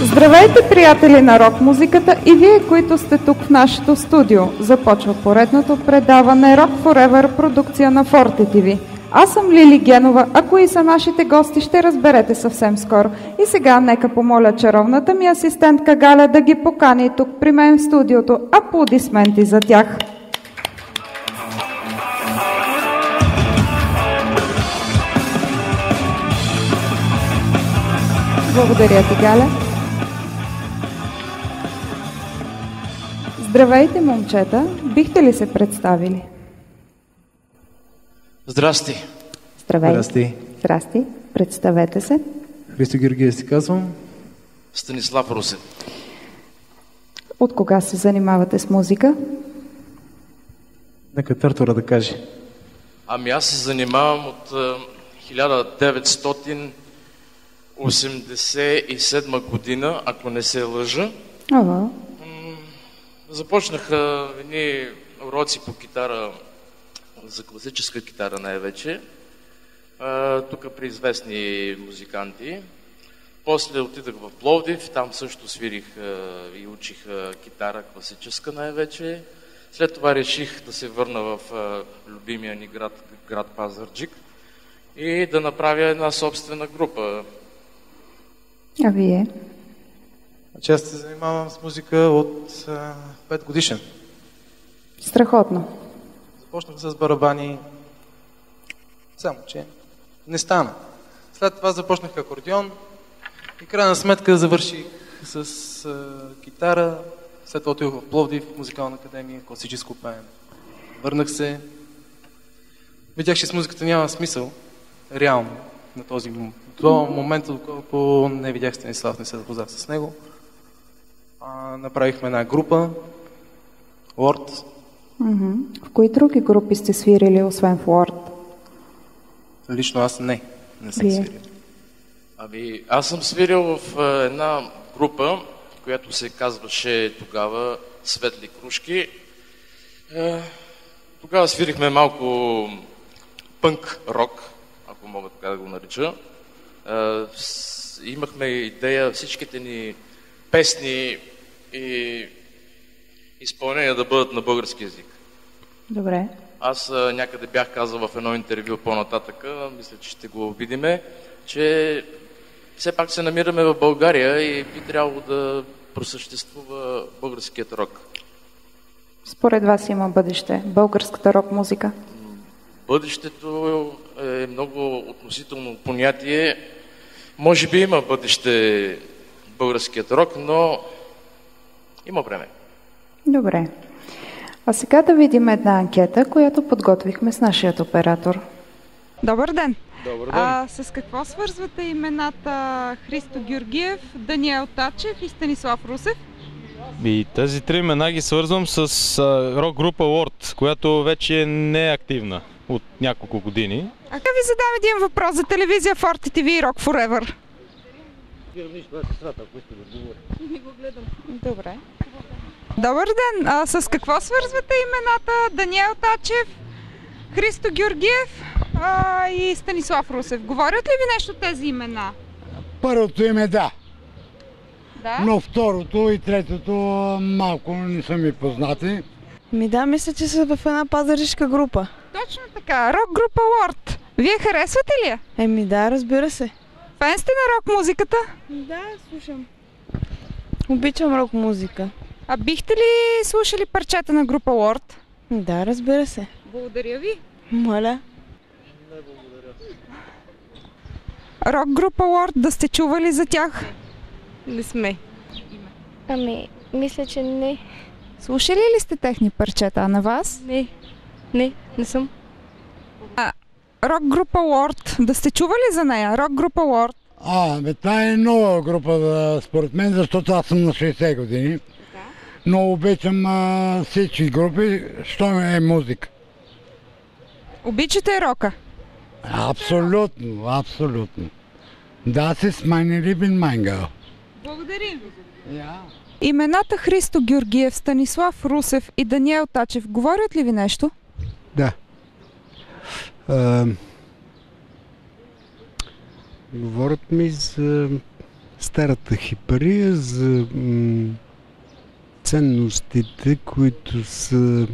Здравейте, приятели на рок-музиката и вие, които сте тук в нашето студио. Започва поредното предаване Rock Forever, продукция на Forte TV. Аз съм Лили Генова, а кои са нашите гости ще разберете съвсем скоро. И сега нека помоля чаровната ми асистентка Галя да ги покани тук при мен в студиото. Аплодисменти за тях! Благодаря ти, Галя. Здравейте, момчета! Бихте ли се представили? Здрасти! Здравейте! Здрасти! Здрасти! Представете се. Христо Георгиев си казвам. Станислав Русев. От кога се занимавате с музика? Нека Тартора да каже. Ами аз се занимавам от 1987 година, ако не се лъжа. Ага. Започнах едни уроци по китара, за класическа китара най-вече, тук при известни музиканти. После отидах в Пловдив, там също свирих и учих китара класическа най-вече. След това реших да се върна в любимия ни град Пазарджик и да направя една собствена група. А вие? Аз се занимавам с музика от 5 годишен. Страхотно. Започнах с барабани, само че не стана. След това започнах акордеон и крайна сметка завърших с китара. След това отидох в Пловдив, музикална академия, класическо пеене. Върнах се. Видях, че с музиката няма смисъл, реално, на този момент. До момента, доколко не видях Станислав, не се запознах с него. Направихме една група, Lord. В кои други групи сте свирили, освен в Lord? Лично аз не съм свирил. Ами, аз съм свирил в една група, която се казваше тогава Светли крушки. Тогава свирихме малко пънк рок, ако мога така да го нарича. Имахме идея всичките ни песни и изпълнения да бъдат на български език. Добре. Аз някъде бях казал в едно интервю по-нататъка, мисля, че ще го видиме, че все пак се намираме в България и би трябвало да просъществува българският рок. Според вас има бъдеще българската рок-музика? Бъдещето е много относително понятие. Може би има бъдеще българският рок, но има време. Добре. А сега да видим една анкета, която подготвихме с нашият оператор. Добър ден! Добър ден! С какво свързвате имената Христо Георгиев, Даниел Тачев и Станислав Русев? И тези три имена ги свързвам с рок група Lord, която вече не е активна от няколко години. А ви задам един въпрос за телевизия Forte TV и Rock Forever. Добре. Добър ден! С какво свързвате имената Даниел Тачев, Христо Георгиев и Станислав Русев? Говорят ли ви нещо тези имена? Първото име да. Да? Но второто и третото малко не са ми познати. Да, мисля, че са в една пазаришка група. Точно така, рок група Lord. Вие харесвате ли я? Да, разбира се. Фен сте на рок музиката? Да, слушам. Обичам рок музика. А бихте ли слушали парчета на група Lord? Да, разбира се. Благодаря ви. Моля. Не, благодаря. Рок група Lord, да сте чували за тях? Не сме. Мисля, че не. Слушали ли сте техни парчета, а на вас? Не съм. Рок група Lord, да сте чували за нея? Рок група Lord. Това е нова група според мен, защото аз съм на 60 години. Да. Но обичам всички групи, що е музика. Обичате рока? Абсолютно. Das ist meine Lieblingsmango. Благодарим. Имената Христо Георгиев, Станислав Русев и Даниел Тачев говорят ли ви нещо? Да. Говорят ми за старата хипария, за ценностите, които са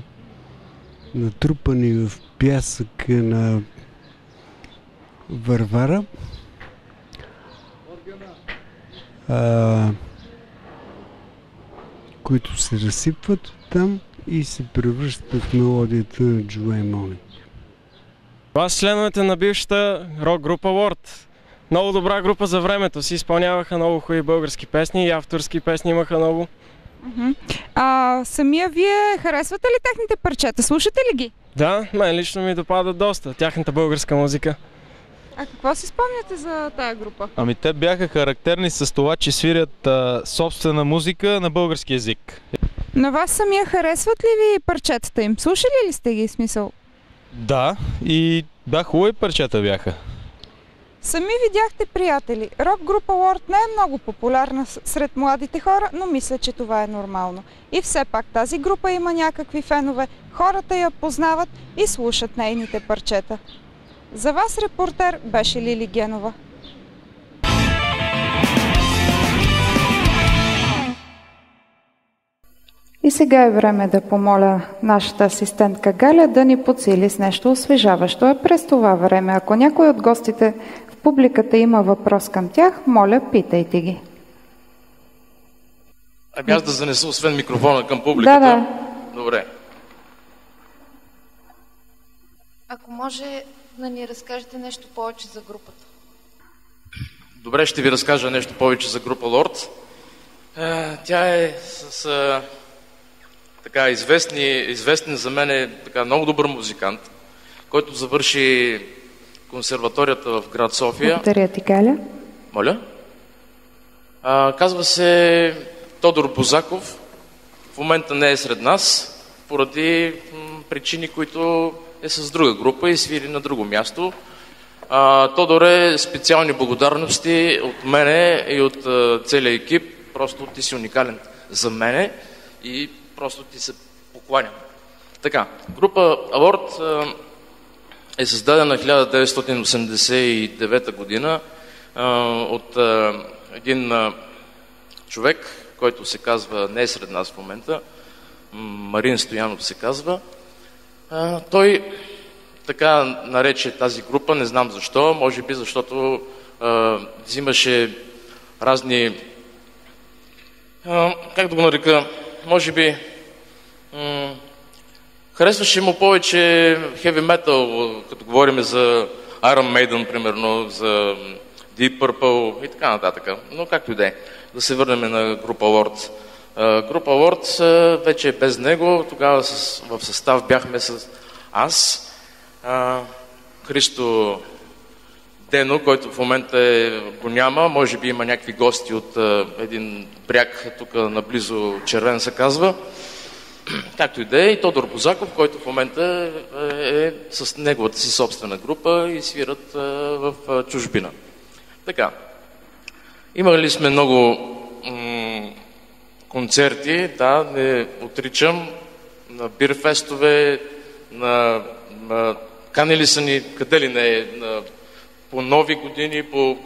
натрупани в пясъка на Варвара. Които се разсипват там и се превръщат в мелодията на Джулей Моник. Това са членовете на бившата рок група Лорд. Много добра група за времето си, изпълняваха много хубави български песни и авторски песни имаха много. Самия вие харесвате ли техните парчета? Слушате ли ги? Да, мен лично ми допада доста, тяхната българска музика. А какво си спомняте за тая група? Ами те бяха характерни с това, че свирят собствена музика на български език. На вас самия харесват ли ви парчетата им? Слушали ли сте ги, смисъл? Да, и хубави парчета бяха. Сами видяхте, приятели. Рок група Лорд не е много популярна сред младите хора, но мисля, че това е нормално. И все пак тази група има някакви фенове, хората я познават и слушат нейните парчета. За вас репортер беше Лили Генова. И сега е време да помоля нашата асистентка Галя да ни подсили с нещо освежаващо. А през това време, ако някой от гостите в публиката има въпрос към тях, моля, питайте ги. Ами аз да занеса освен микрофона към публиката? Да. Добре. Ако може да ни разкажете нещо повече за групата. Добре, ще ви разкажа нещо повече за група Лорд. Тя е с така известен за мен така много добър музикант, който завърши консерваторията в град София. Благодаря ти, Галя. Моля? Казва се Тодор Бозаков. В момента не е сред нас, поради причини, които е с друга група и свири на друго място. Тодоре, специални благодарности от мене и от целия екип. Просто ти си уникален за мене и просто ти се покланям. Така, група Лорд е създадена 1989 година от един човек, който се казва, не е сред нас в момента, Марин Стоянов се казва. Той така нарече тази група, не знам защо, може би защото взимаше разни, как да го нарека, може би харесваше му повече хеви метал, като говорим за Iron Maiden, примерно, за Deep Purple и така нататък. Но както и да е. Да се върнем на група Лорд. Група Лорд вече е без него. Тогава в състав бяхме с аз, Христо Дено, който в момента го няма. Може би има някакви гости от един бряг, тук наблизо Червен се казва. Както и да е, и Тодор Бозаков, който в момента е с неговата си собствена група и свират в чужбина. Така. Имали сме много концерти, да, не отричам, на бирфестове, канили са ни, къде ли не, по нови години, по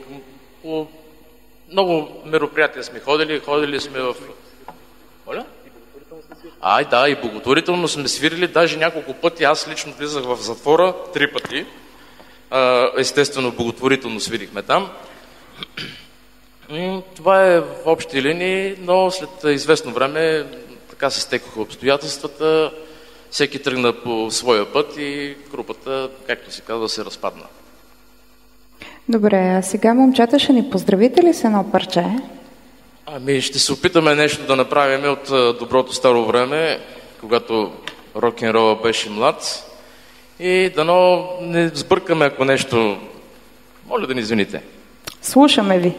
много мероприятия сме ходили сме в... Моля? Да, и благотворително сме свирили, даже няколко пъти, аз лично влизах в затвора 3 пъти. Естествено, благотворително свирихме там. Това е в общи линии, но след известно време така се стекоха обстоятелствата, всеки тръгна по своя път и групата, както се казва, се разпадна. Добре, а сега, момчета, ще ни поздравите ли с едно парче? Ще се опитаме нещо да направим от доброто старо време, когато рок-н-рола беше млад. И дано не сбъркаме, ако нещо... Моля да ни извините. Слушаме ви.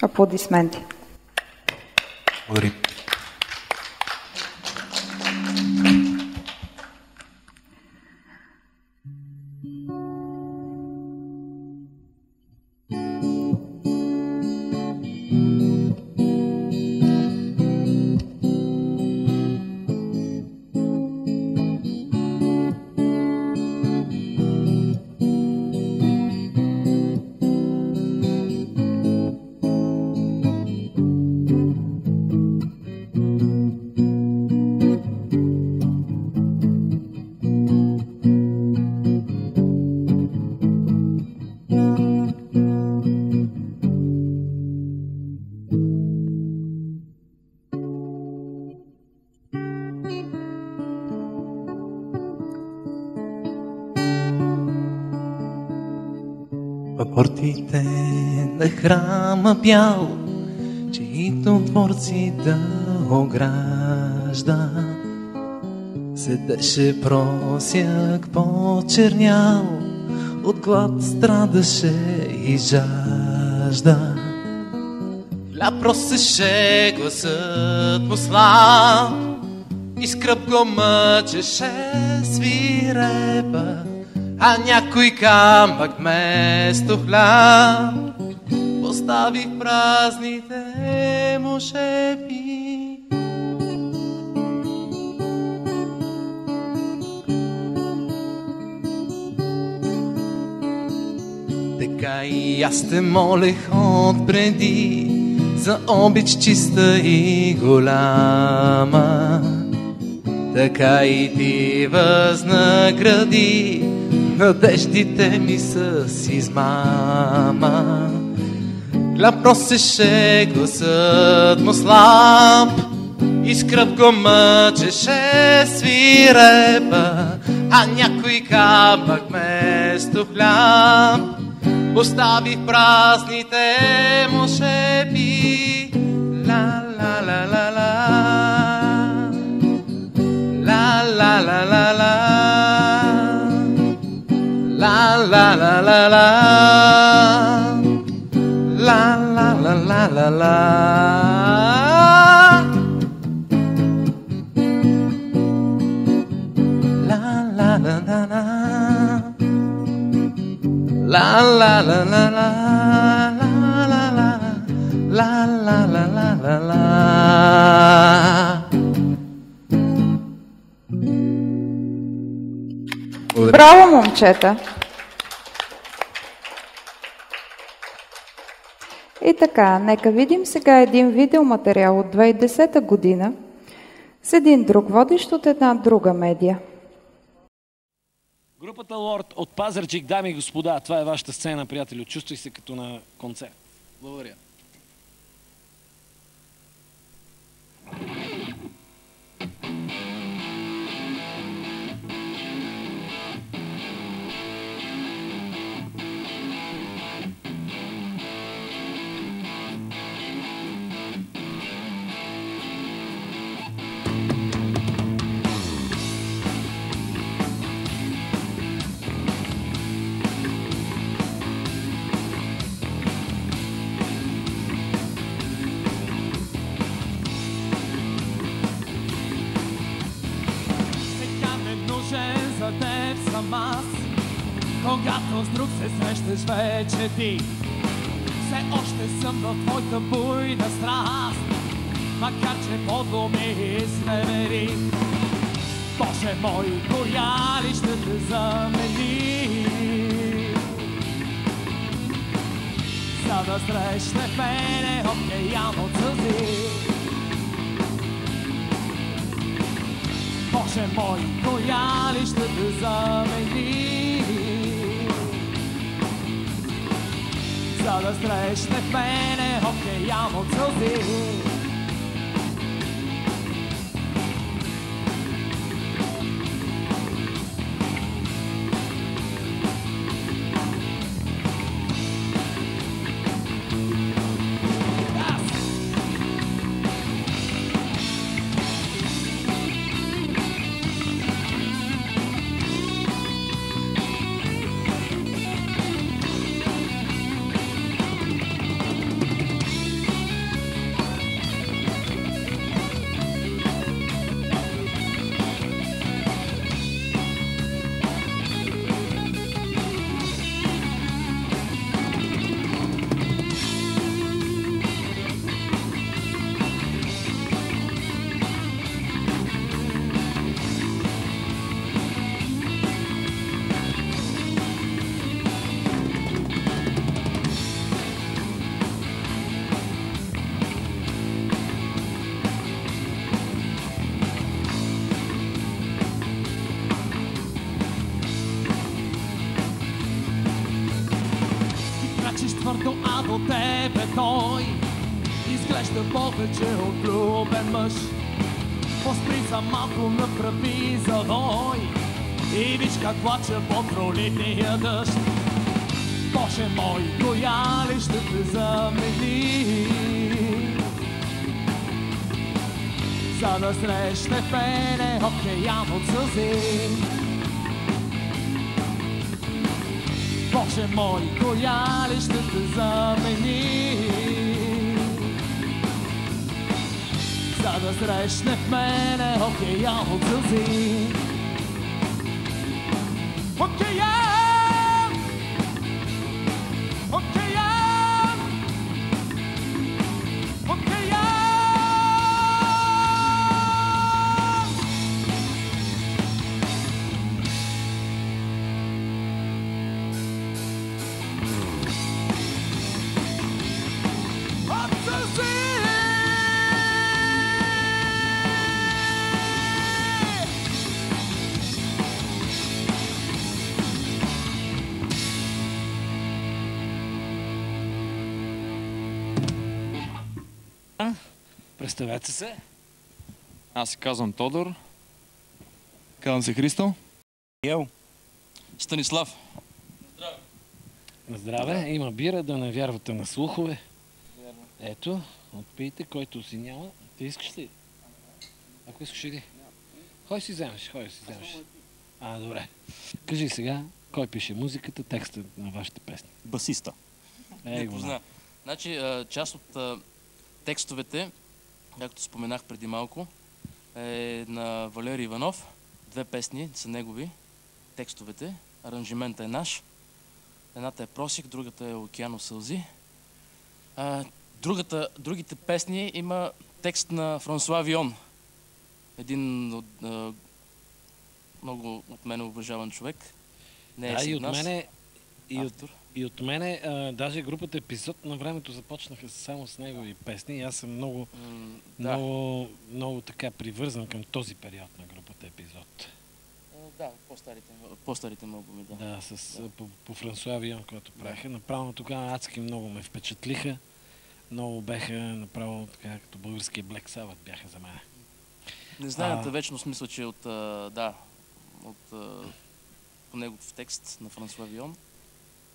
Аплодисменти. Благодаря. портите на храма бял, чиито творци да огражда. Седеше просяк почернял, от глад страдаше и жажда. Хляб просеше, гласът му слаб, и скръб го мъчеше свирепа, а някой камък вместо хляб постави в празните му шепи. Така и аз те молех отпреди за обич чиста и голяма. Така и ти възнагради надеждите ми с измама. Хляб просеше, гласът му слаб, и скръб го мъчеше свирепа, а някой камък вместо хляб остави в празните му шепи. Ла ла ла ла ла, ла ла ла ла ла, ла ла ла ла ла, ла ла ла ла ла ла. La la la la la la la la la la la la. Браво, момчета! И така, нека видим сега един видеоматериал от 2010 година с един друг водещ от една друга медия. Групата Лорд от Пазарджик, дами и господа, това е вашата сцена, приятели. Чувствай се като на концерт. Благодаря. Когато с друг се срещаш вече ти, все още съм в твоята буйна страст, макар че подло ми изневери. Боже мой, коя ли ще те замени, за да срещне мене океан от сълзи. Боже мой, коя ли ще те замени, за да срещне в мене океан от сълзи. Твърдо, а до тебе той изглежда повече от влюбен мъж. Поспри за малко, направи задой и виж как плача под пролетния дъжд. Боже мой, коя ли ще те замени, за да срещне в мене океан от сълзи. Боже мой, коя ли ще те замени, за да срещне в мене океан от сълзи. Океан! Океан! Океан! Представете се. Аз се казвам Тодор. Казвам се Христо. Ел. Станислав. Здраве. Здраве. Има бира, да не вярвате на слухове. Вярно. Ето, отпийте, който си няма. Ти искаш ли? Ако искаш иди. Кой си вземеш? Добре. Кажи сега, кой пише музиката, текста на вашите песни? Басиста. Не позна. Значи, част от текстовете, както споменах преди малко, е на Валери Иванов. 2 песни са негови. Текстовете. Аранжиментът е наш. Едната е Просик, другата е Океан от сълзи. Другите песни има текст на Франсуа Вион. Един от много от мен уважаван човек. Не е и от мене, и от мене, даже групата Епизод на времето започнаха само с негови песни и аз съм много така привързан към този период на групата Епизод. Да, по-старите албуми, да. Да, по Франсуа Вион, който правиха. Направо тогава адски много ме впечатлиха. Много беха направо така, като българския Black Sabbath бяха за мен. Незнаната вечност мисля, че от по негов текст на Франсуа Вион.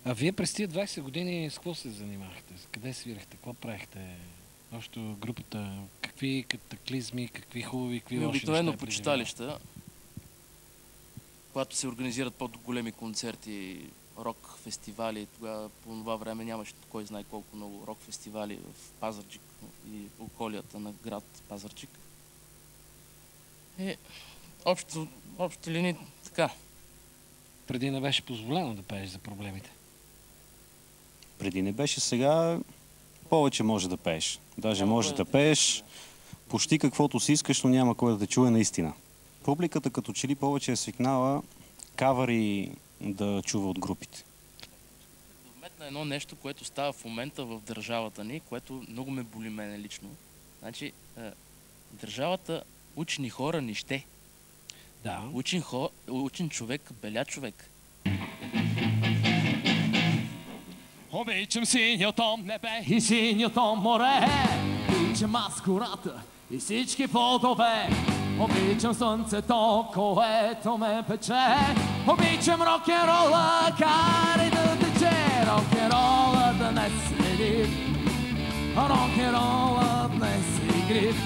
А вие през тия 20 години с какво се занимахте? Къде свирахте? Какво правихте? Още групата, какви катаклизми, какви хубави, какви лоши неща? Обикновено по читалища, когато се организират по-големи концерти, рок фестивали, тогава по това време нямаше кой знае колко много рок фестивали в Пазарджик и околията на град Пазарджик. И общи линии така. Преди не беше позволено да пееш за проблемите? Преди не беше, сега повече може да пееш. Даже може да пееш почти каквото си искаш, но няма кой да те чуе наистина. Публиката като че ли повече е свикнала кавъри да чува от групите. Да вметна едно нещо, което става в момента в държавата ни, което много ме боли мене лично. Значи, държавата учени хора нище. Да. Учен човек, беля човек. Обичам синьото небе и синьото море, обичам аз гората и всички плодове, обичам слънцето, което ме пече, обичам рок-н-рола, карай да тече, рок-н-рола днес е див, рок-н-рола днес е игрив,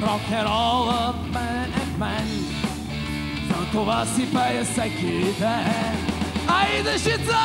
рок-н-ролът ме е в мен, за това си пея всеки ден. Айде, жица!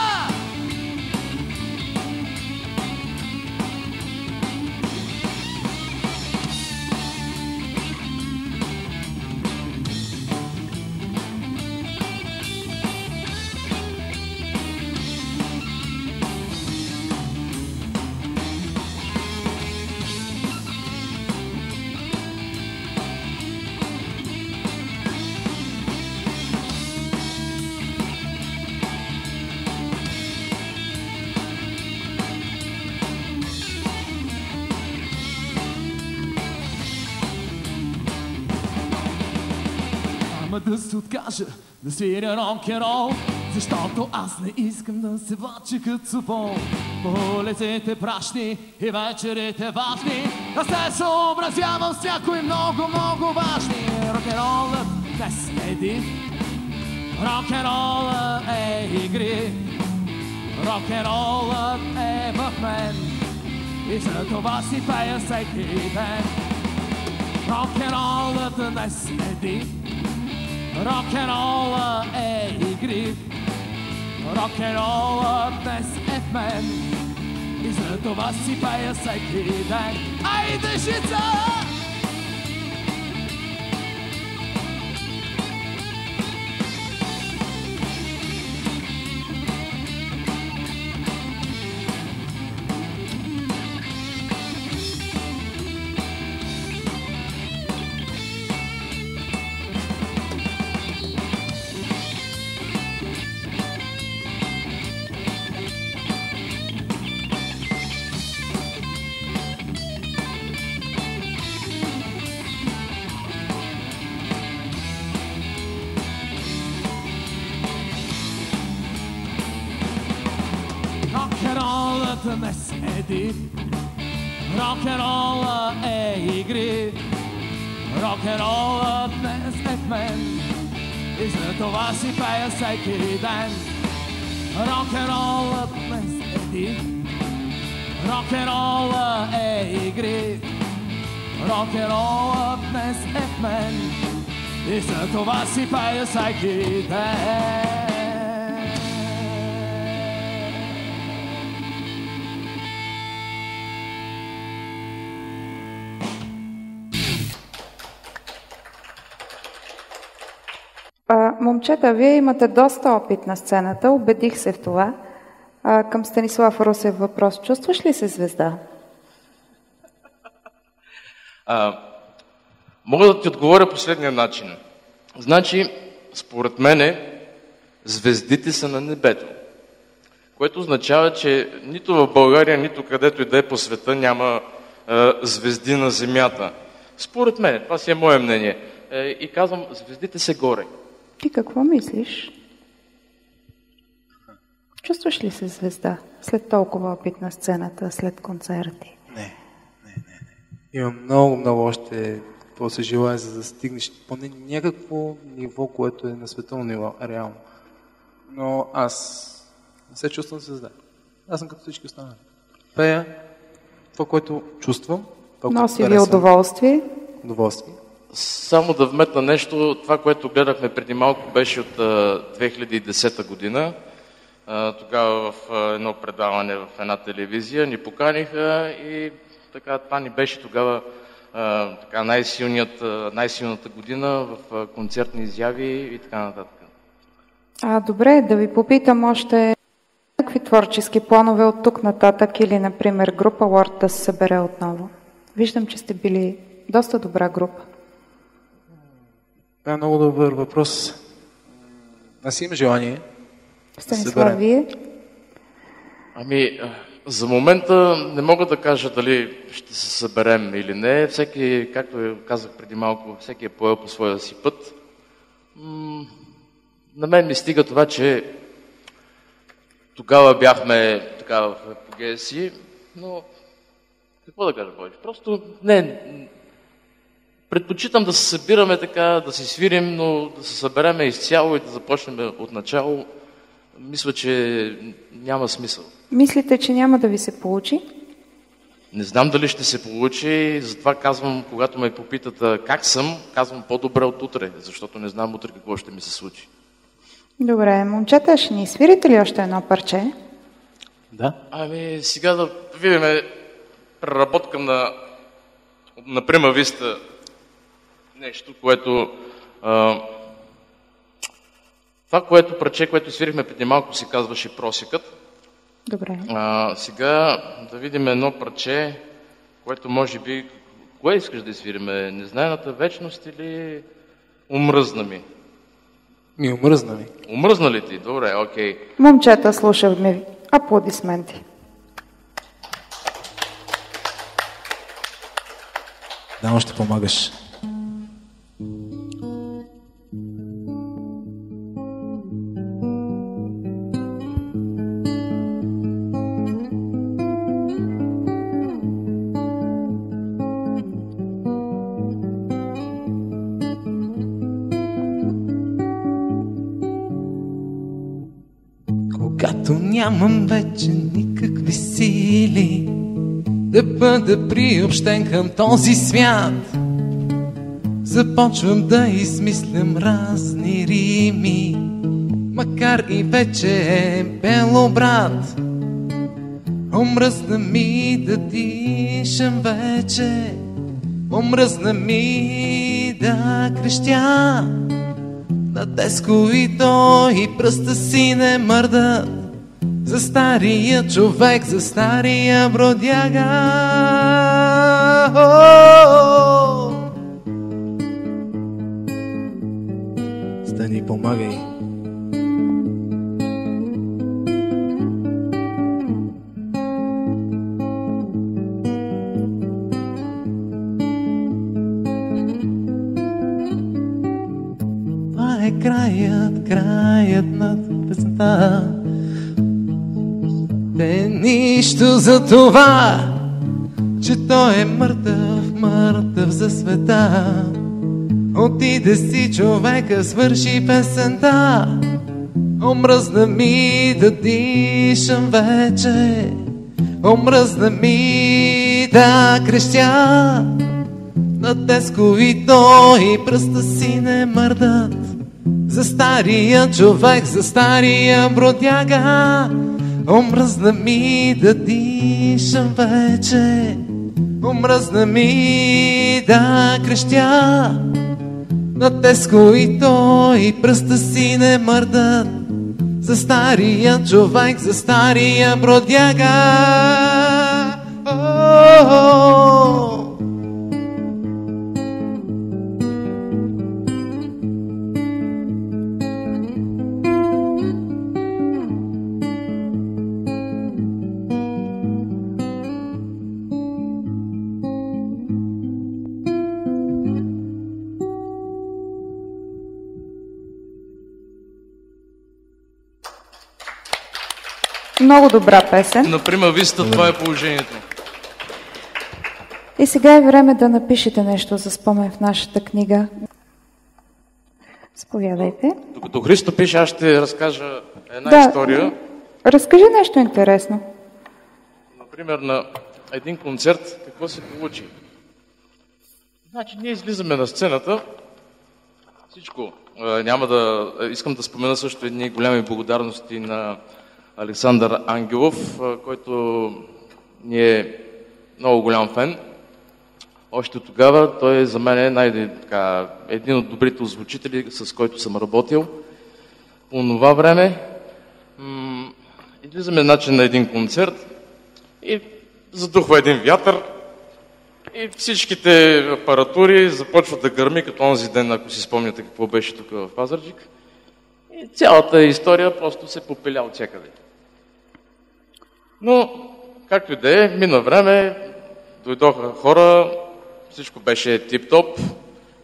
Да се откажа да свиря рок-н-рол, защото аз не искам да се влача като супол. По улиците прашни и вечерите важни, да се съобразявам с някои много, много важни. Рок-н-ролът днес е див, рок-н-ролът е игри, Рок-н-ролът е в мен и за това си пея всеки ден. Рок-н-ролът днес е див, рок-н-ролът е игрив. Рок-н-ролът днес е в мен и за това си пея всеки ден. Айде, жица! Рок-н-ролът днес е див, рок-н-ролът е игрив. Рок-н-ролът днес е в мен и за това си пея всеки ден. Рок-н-ролът днес е див, рок-н-ролът е игрив. Рок-н-ролът днес е в мен и за това си пея всеки ден. Момчета, вие имате доста опит на сцената, убедих се в това. Към Станислав Русев въпрос. Чувстваш ли се звезда? Мога да ти отговоря последния начин. Значи, според мене, звездите са на небето. Което означава, че нито в България, нито където и да е по света няма звезди на земята. Според мен, това си е мое мнение. И казвам, звездите са горе. Ти какво мислиш? Чувстваш ли се звезда след толкова опит на сцената, след концерти? Не. Имам много още какво се желая, за да стигнеш поне някакво ниво, което е на световно ниво, реално. Но аз не се чувствам звезда. Аз съм като всички останали. Пея това, което чувствам. Носи ви удоволствие? Удоволствие. Само да вметна нещо, това, което гледахме преди малко, беше от 2010 година. Тогава в едно предаване в една телевизия ни поканиха и така, това ни беше тогава така, най-силната година в концертни изяви и така нататък. Добре, да ви попитам още какви творчески планове от тук нататък или, например, група Word да се събере отново. Виждам, че сте били доста добра група. Това е много добър въпрос. Аз имам желание. Станислав, вие? За момента не мога да кажа дали ще се съберем или не. Всеки, както казах преди малко, всеки е поел по своя си път. На мен ми стига това, че тогава бяхме така в епогея си, но какво да кажа повече? Просто не. Предпочитам да се събираме така, да си свирим, но да се събереме изцяло и да започнем от начало. Мисля, че няма смисъл. Мислите, че няма да ви се получи? Не знам дали ще се получи, затова казвам, когато ме попитат как съм, казвам по-добре от утре, защото не знам утре какво ще ми се случи. Добре, момчета, ще ни свирите ли още едно парче? Да. Сега да видим преработка на Прима Виста, нещо, което това, което парче, което свирихме преди малко, се казваше Просекът. Добре. Сега да видим едно парче, което може би... Кое искаш да свириме? Незнаената вечност или Омръзна ми? Омръзна ми. Омръзна ли ти? Добре, окей. Момчета, слушахме ви. Аплодисменти. Да, ще помагаш. като нямам вече никакви сили да бъда приобщен към този свят. Започвам да измислям разни рими, макар и вече е бело, брат. Омръзна ми да дишам вече, омръзна ми да крещя. На теско и той пръста си не мърдат за стария човек, за стария бродяга. Стани, помагай. Това е краят на песента. Те нищо за това, че той е мъртъв за света. Отиде си човека, свърши песента. Омръзна ми да дишам вече, омръзна ми да крещя. На теско и той пръста си не мърдат за стария човек, за стария бродяга. Омръзна ми да дишам вече, омръзна ми да крещя. На теско и той пръста си не мърдат за стария човек, за стария бродяга. Много добра песен. Например, вижте, това е положението. И сега е време да напишете нещо за спомен в нашата книга. Заповядайте. Докато Христо пише, аз ще разкажа една история. Разкажи нещо интересно. Например, на един концерт какво се получи? Значи, ние излизаме на сцената, всичко. Искам да спомена също едни голями благодарности на Александър Ангелов, който ни е много голям фен. Още тогава той за мен е един от добрите озвучители, с който съм работил. По това време излизаме на един концерт и задухва един вятър и всичките апаратури започват да гърми, като онзи ден, ако си спомняте какво беше тук в Пазарджик. И цялата история просто се попеля от всякъде. Но, както и да е, мина време, дойдоха хора, всичко беше тип-топ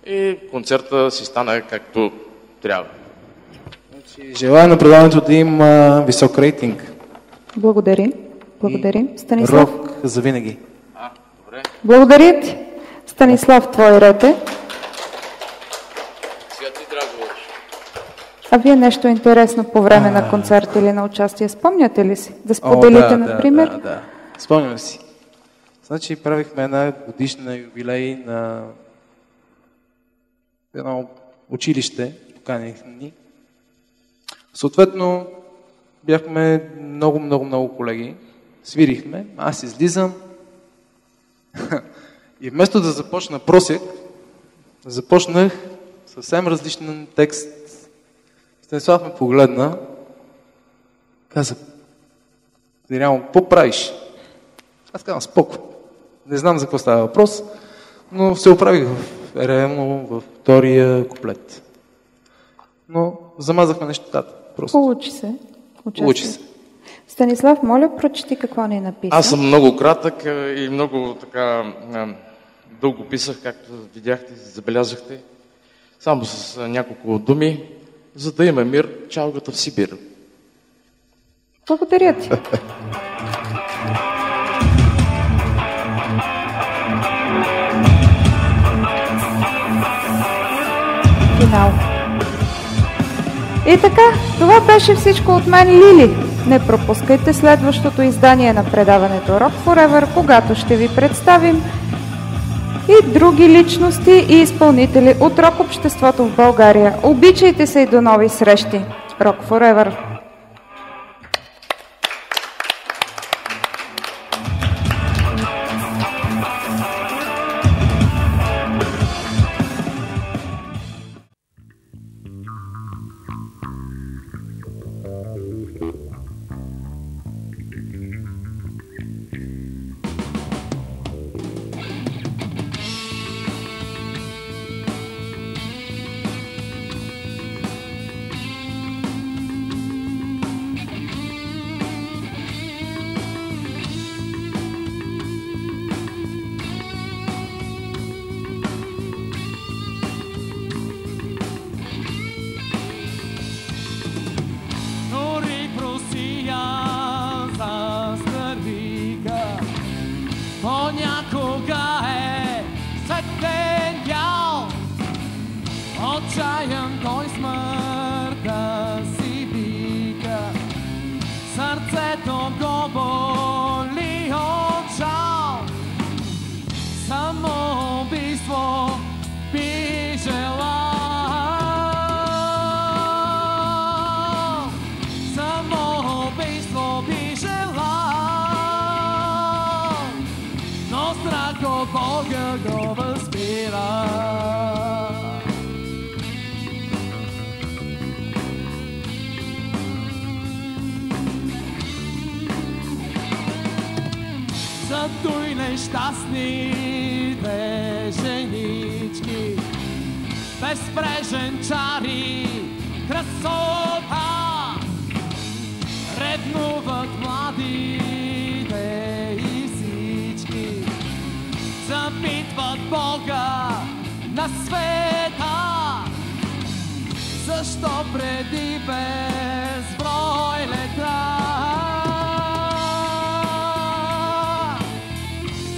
и концерта си стана както трябва. Желая на предаването да има висок рейтинг. Благодарим. Станислав. Рок за винаги. Добре. Благодаря ти. Станислав, твой ред е. Сега ти трябва да говориш. А вие нещо интересно по време на концерт или на участие, спомняте ли си? Да споделите, например? Да. Спомням си. Значи правихме една годишна юбилей на едно училище, поканихме ни. Съответно, бяхме много колеги. Свирихме, аз излизам и вместо да започна просек, започнах съвсем различен текст. Станислав ме погледна, каза: "Диляно, какво правиш?" Аз казвам: "Споко. Не знам за какво става въпрос, но се оправих реално във втория куплет." Но замазахме нещата. Просто. Получи се. Станислав, моля, прочети какво ни написа. Аз съм много кратък и много дълго писах, както видяхте, забелязахте. Само с няколко думи, за да има мир, чалгата в Сибир. Благодаря ти. Финал. И така, това беше всичко от мен, Лили. Не пропускайте следващото издание на предаването Rock Forever, когато ще ви представим и други личности и изпълнители от рок обществото в България. Обичайте се и до нови срещи! Rock Forever! Понякога е светлен дял, отчаян той смъртта си вика. Сърцето го боли от жал, самоубийство би желал. Самоубийство би желал, но страх от Бога го възпира. За той нещастните женички, безбрежен чар и красота, ревнуват младите и всички, запитват Бога на света. Защо преди безброй лета?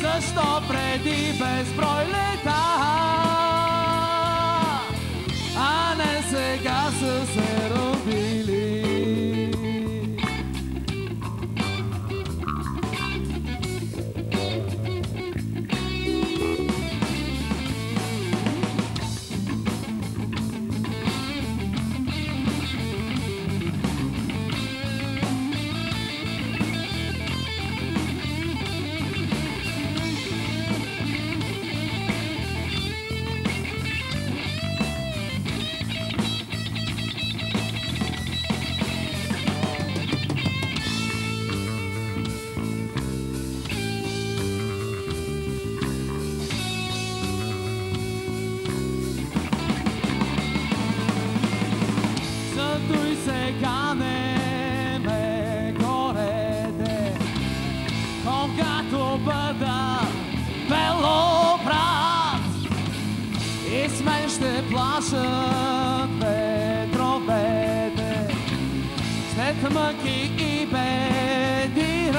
Защо преди безброй лета, а не сега са се родили? Той сега не ме горете, когато бъда белобрат и с мен ще плашат ветровете. След мъки и беди